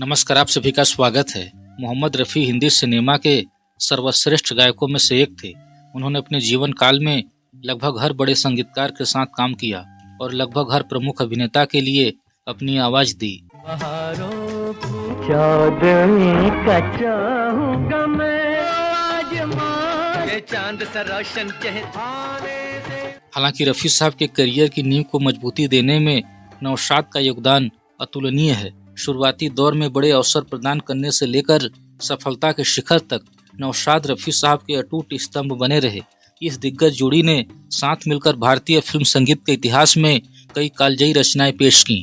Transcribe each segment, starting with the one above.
नमस्कार, आप सभी का स्वागत है। मोहम्मद रफ़ी हिंदी सिनेमा के सर्वश्रेष्ठ गायकों में से एक थे। उन्होंने अपने जीवन काल में लगभग हर बड़े संगीतकार के साथ काम किया और लगभग हर प्रमुख अभिनेता के लिए अपनी आवाज दी। हालांकि रफ़ी साहब के करियर की नींव को मजबूती देने में नौशाद का योगदान अतुलनीय है। शुरुआती दौर में बड़े अवसर प्रदान करने से लेकर सफलता के शिखर तक नौशाद रफ़ी साहब के अटूट स्तंभ बने रहे। इस दिग्गज जोड़ी ने साथ मिलकर भारतीय फिल्म संगीत के इतिहास में कई कालजयी रचनाएं पेश की।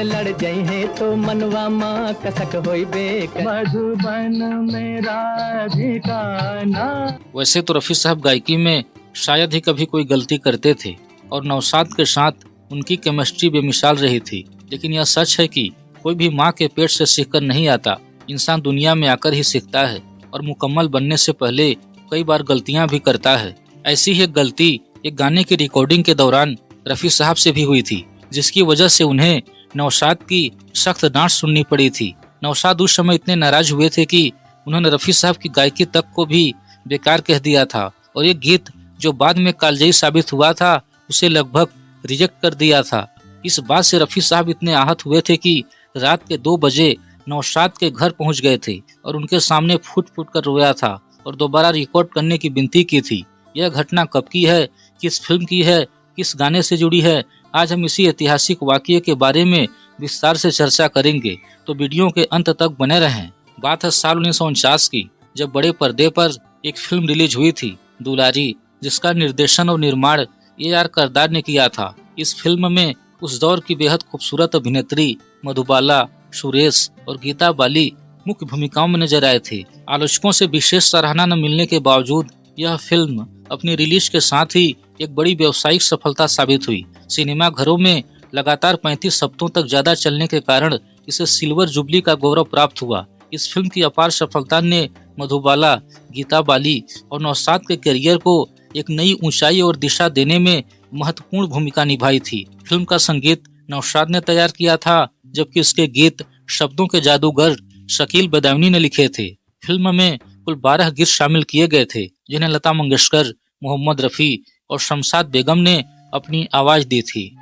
लड़ जाई है तो मनवा माँ कसक होइबे मधुबन मेरा ठिकाना। वैसे तो रफ़ी साहब गायकी में शायद ही कभी कोई गलती करते थे और नौशाद के साथ उनकी केमिस्ट्री बेमिसाल रही थी, लेकिन यह सच है कि कोई भी माँ के पेट से सीखकर नहीं आता। इंसान दुनिया में आकर ही सीखता है और मुकम्मल बनने से पहले कई बार गलतियाँ भी करता है। ऐसी ही एक गलती एक गाने की रिकॉर्डिंग के दौरान रफ़ी साहब से भी हुई थी, जिसकी वजह से उन्हें नौशाद की सख्त डांट सुननी पड़ी थी। नौशाद उस समय इतने नाराज हुए थे कि उन्होंने रफ़ी साहब की गायकी तक को भी बेकार कह दिया था और ये गीत जो बाद में कालजयी साबित हुआ था उसे लगभग रिजेक्ट कर दिया था। इस बात से रफ़ी साहब इतने आहत हुए थे कि रात के 2 बजे नौशाद के घर पहुंच गए थे और उनके सामने फूट फूट कर रोया था और दोबारा रिकॉर्ड करने की विनती की थी। यह घटना कब की है, किस फिल्म की है, किस गाने से जुड़ी है, आज हम इसी ऐतिहासिक वाक़ये के बारे में विस्तार से चर्चा करेंगे, तो वीडियो के अंत तक बने रहें। बात है साल 1949 की, जब बड़े पर्दे पर एक फिल्म रिलीज हुई थी, दुलारी, जिसका निर्देशन और निर्माण AR करदार ने किया था। इस फिल्म में उस दौर की बेहद खूबसूरत अभिनेत्री मधुबाला, सुरेश और गीता बाली मुख्य भूमिकाओं में नजर आए थे। आलोचकों से विशेष सराहना न मिलने के बावजूद यह फिल्म अपनी रिलीज के साथ ही एक बड़ी व्यावसायिक सफलता साबित हुई। सिनेमा घरों में लगातार 35 हफ्तों तक ज्यादा चलने के कारण इसे सिल्वर जुबली का गौरव प्राप्त हुआ। इस फिल्म की अपार सफलता ने मधुबाला, गीता बाली और नौशाद के करियर को एक नई ऊंचाई और दिशा देने में महत्वपूर्ण भूमिका निभाई थी। फिल्म का संगीत नौशाद ने तैयार किया था, जबकि इसके गीत शब्दों के जादूगर शकील बदायूनी ने लिखे थे। फिल्म में कुल 12 गीत शामिल किए गए थे, जिन्हें लता मंगेशकर, मोहम्मद रफ़ी और शमशाद बेगम ने अपनी आवाज दी थी।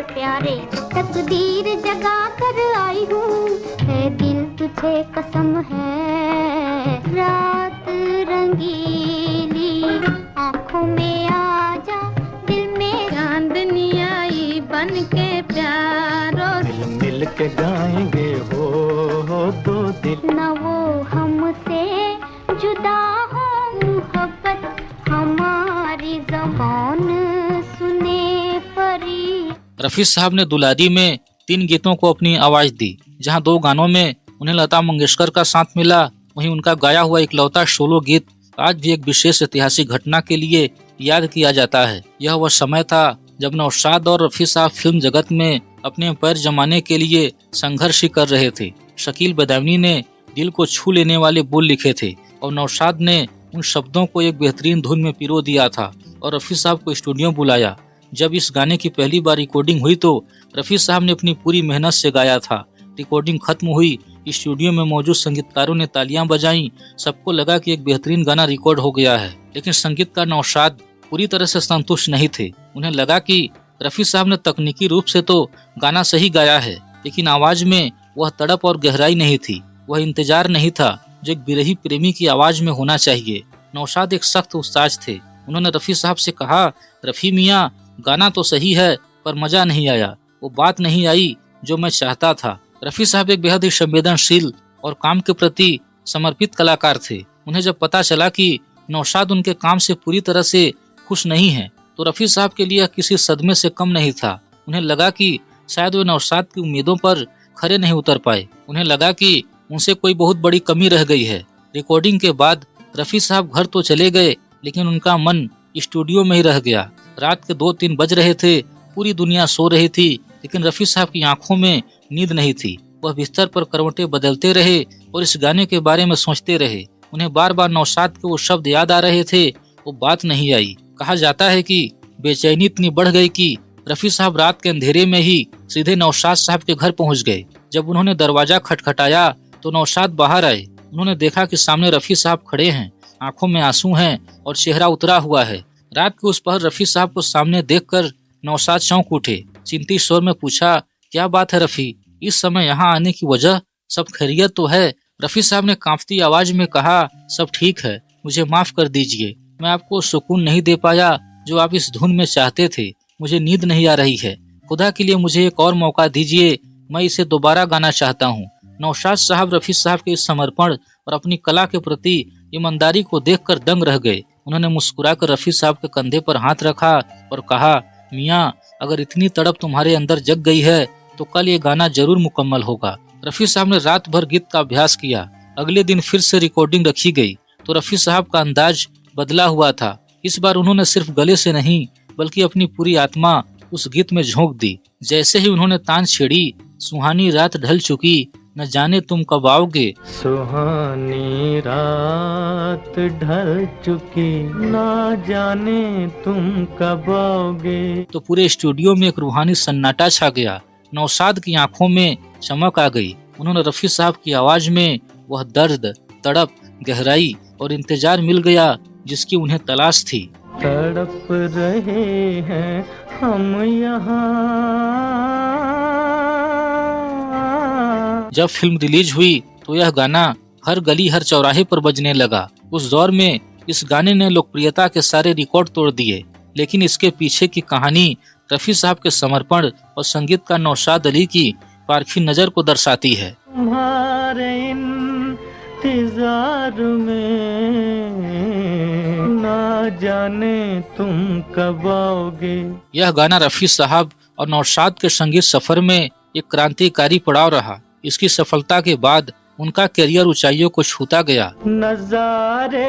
प्यारे तकदीर जगा कर आई हूँ, है दिल तुझे कसम है, रात रंगीली आँखों में आजा, दिल में चांदनी आई बन के प्यारो, मिल के गाएंगे हो दो दिल, न वो हमसे जुदा हो, मोहब्बत हमारी ज़बान सुने परी। रफ़ी साहब ने दुलारी में 3 गीतों को अपनी आवाज दी। जहां 2 गानों में उन्हें लता मंगेशकर का साथ मिला, वहीं उनका गाया हुआ इकलौता सोलो गीत आज भी एक विशेष ऐतिहासिक घटना के लिए याद किया जाता है। यह वह समय था जब नौशाद और रफ़ी साहब फिल्म जगत में अपने पैर जमाने के लिए संघर्ष कर रहे थे। शकील बदायूनी ने दिल को छू लेने वाले बोल लिखे थे और नौशाद ने उन शब्दों को एक बेहतरीन धुन में पिरो दिया था और रफ़ी साहब को स्टूडियो बुलाया। जब इस गाने की पहली बार रिकॉर्डिंग हुई तो रफ़ी साहब ने अपनी पूरी मेहनत से गाया था। रिकॉर्डिंग खत्म हुई, स्टूडियो में मौजूद संगीतकारों ने तालियां बजाईं। सबको लगा कि एक बेहतरीन गाना रिकॉर्ड हो गया है, लेकिन संगीतकार नौशाद पूरी तरह से संतुष्ट नहीं थे। उन्हें लगा कि रफ़ी साहब ने तकनीकी रूप से तो गाना सही गाया है, लेकिन आवाज में वह तड़प और गहराई नहीं थी, वह इंतजार नहीं था जो एक विरही प्रेमी की आवाज में होना चाहिए। नौशाद एक सख्त उस्ताद थे। उन्होंने रफ़ी साहब से कहा, रफ़ी मियाँ, गाना तो सही है पर मजा नहीं आया, वो बात नहीं आई जो मैं चाहता था। रफ़ी साहब एक बेहद ही संवेदनशील और काम के प्रति समर्पित कलाकार थे। उन्हें जब पता चला कि नौशाद उनके काम से पूरी तरह से खुश नहीं है, तो रफ़ी साहब के लिए किसी सदमे से कम नहीं था। उन्हें लगा कि शायद वे नौशाद की उम्मीदों पर खरे नहीं उतर पाए। उन्हें लगा कि उनसे कोई बहुत बड़ी कमी रह गई है। रिकॉर्डिंग के बाद रफ़ी साहब घर तो चले गए, लेकिन उनका मन स्टूडियो में ही रह गया। रात के 2-3 बज रहे थे, पूरी दुनिया सो रही थी, लेकिन रफ़ी साहब की आंखों में नींद नहीं थी। वह बिस्तर पर करवटें बदलते रहे और इस गाने के बारे में सोचते रहे। उन्हें बार बार नौशाद के वो शब्द याद आ रहे थे वो बात नहीं आई। कहा जाता है कि बेचैनी इतनी बढ़ गई कि रफी साहब रात के अंधेरे में ही सीधे नौशाद साहब के घर पहुंच गए। जब उन्होंने दरवाजा खटखटाया तो नौशाद बाहर आए। उन्होंने देखा कि सामने रफी साहब खड़े हैं, आंखों में आंसू हैं और चेहरा उतरा हुआ है। रात के उस पहर रफी साहब को सामने देखकर नौशाद चौंक उठे। चिंतित स्वर में पूछा, क्या बात है रफी, इस समय यहाँ आने की वजह? सब खैरियत तो है? रफी साहब ने कांपती आवाज में कहा, सब ठीक है, मुझे माफ कर दीजिए। मैं आपको सुकून नहीं दे पाया जो आप इस धुन में चाहते थे। मुझे नींद नहीं आ रही है, खुदा के लिए मुझे एक और मौका दीजिए, मैं इसे दोबारा गाना चाहता हूँ। नौशाद साहब रफी साहब के इस समर्पण और अपनी कला के प्रति ईमानदारी को देखकर दंग रह गए। उन्होंने मुस्कुराकर रफी साहब के कंधे पर हाथ रखा और कहा, मियाँ, अगर इतनी तड़प तुम्हारे अंदर जग गई है तो कल ये गाना जरूर मुकम्मल होगा। रफी साहब ने रात भर गीत का अभ्यास किया। अगले दिन फिर से रिकॉर्डिंग रखी गई तो रफी साहब का अंदाज बदला हुआ था। इस बार उन्होंने सिर्फ गले से नहीं बल्कि अपनी पूरी आत्मा उस गीत में झोंक दी। जैसे ही उन्होंने तान छेड़ी, सुहानी रात ढल चुकी, न जाने तुम कब आओगे। सुहानी रात ढल चुकी, न जाने तुम कब आओगे, तो पूरे स्टूडियो में एक रूहानी सन्नाटा छा गया। नौशाद की आंखों में चमक आ गई। उन्होंने रफी साहब की आवाज में वह दर्द, तड़प, गहराई और इंतजार मिल गया जिसकी उन्हें तलाश थी। तड़प रहे हैं हम यहाँ। जब फिल्म रिलीज हुई तो यह गाना हर गली हर चौराहे पर बजने लगा। उस दौर में इस गाने ने लोकप्रियता के सारे रिकॉर्ड तोड़ दिए, लेकिन इसके पीछे की कहानी रफी साहब के समर्पण और संगीत का नौशाद अली की पारखी नजर को दर्शाती है। तुम्हारे इंतजार में ना जाने तुम कब आओगे। यह गाना रफी साहब और नौशाद के संगीत सफर में एक क्रांतिकारी पड़ाव रहा। इसकी सफलता के बाद उनका करियर ऊंचाइयों को छूता गया। नजारे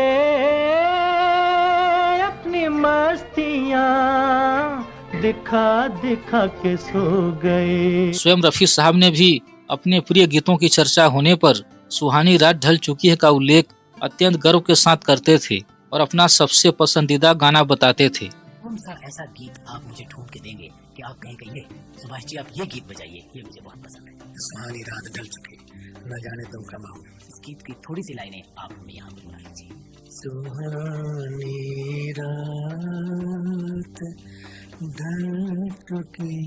अपनी मस्तियाँ दिखा दिखा के सो गए। स्वयं रफी साहब ने भी अपने प्रिय गीतों की चर्चा होने पर सुहानी रात ढल चुकी है का उल्लेख अत्यंत गर्व के साथ करते थे और अपना सबसे पसंदीदा गाना बताते थे। कौन सा ऐसा गीत आप मुझे ढूंढ के देंगे कि आप कहेंगे सुभाष जी आप ये गीत बजाइए, ये मुझे बहुत पसंद है। सुहानी रात ढल चुकी, न जाने तुम कब आओगे। इस गीत की थोड़ी सी लाइनें आप हमें यहाँ पर सुना लीजिए। सुहानी रात ढल चुकी,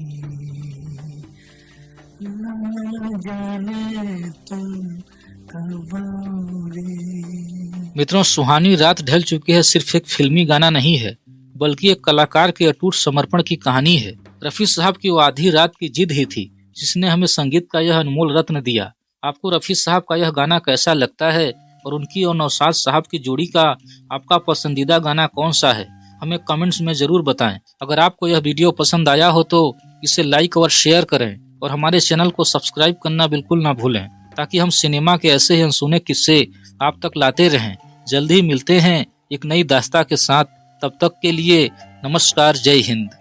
न जाने तुम कब आओगे। मित्रों, सुहानी रात ढल चुकी है सिर्फ एक फिल्मी गाना नहीं है, बल्कि एक कलाकार के अटूट समर्पण की कहानी है। रफी साहब की वो आधी रात की जिद ही थी जिसने हमें संगीत का यह अनमोल रत्न दिया। आपको रफी साहब का यह गाना कैसा लगता है और उनकी और नौशाद साहब की जोड़ी का आपका पसंदीदा गाना कौन सा है? हमें कमेंट्स में जरूर बताएं। अगर आपको यह वीडियो पसंद आया हो तो इसे लाइक और शेयर करें और हमारे चैनल को सब्सक्राइब करना बिल्कुल ना भूलें, ताकि हम सिनेमा के ऐसे ही अनसुने किस्से आप तक लाते रहें। जल्द ही मिलते हैं एक नई दास्तां के साथ। तब तक के लिए नमस्कार, जय हिंद।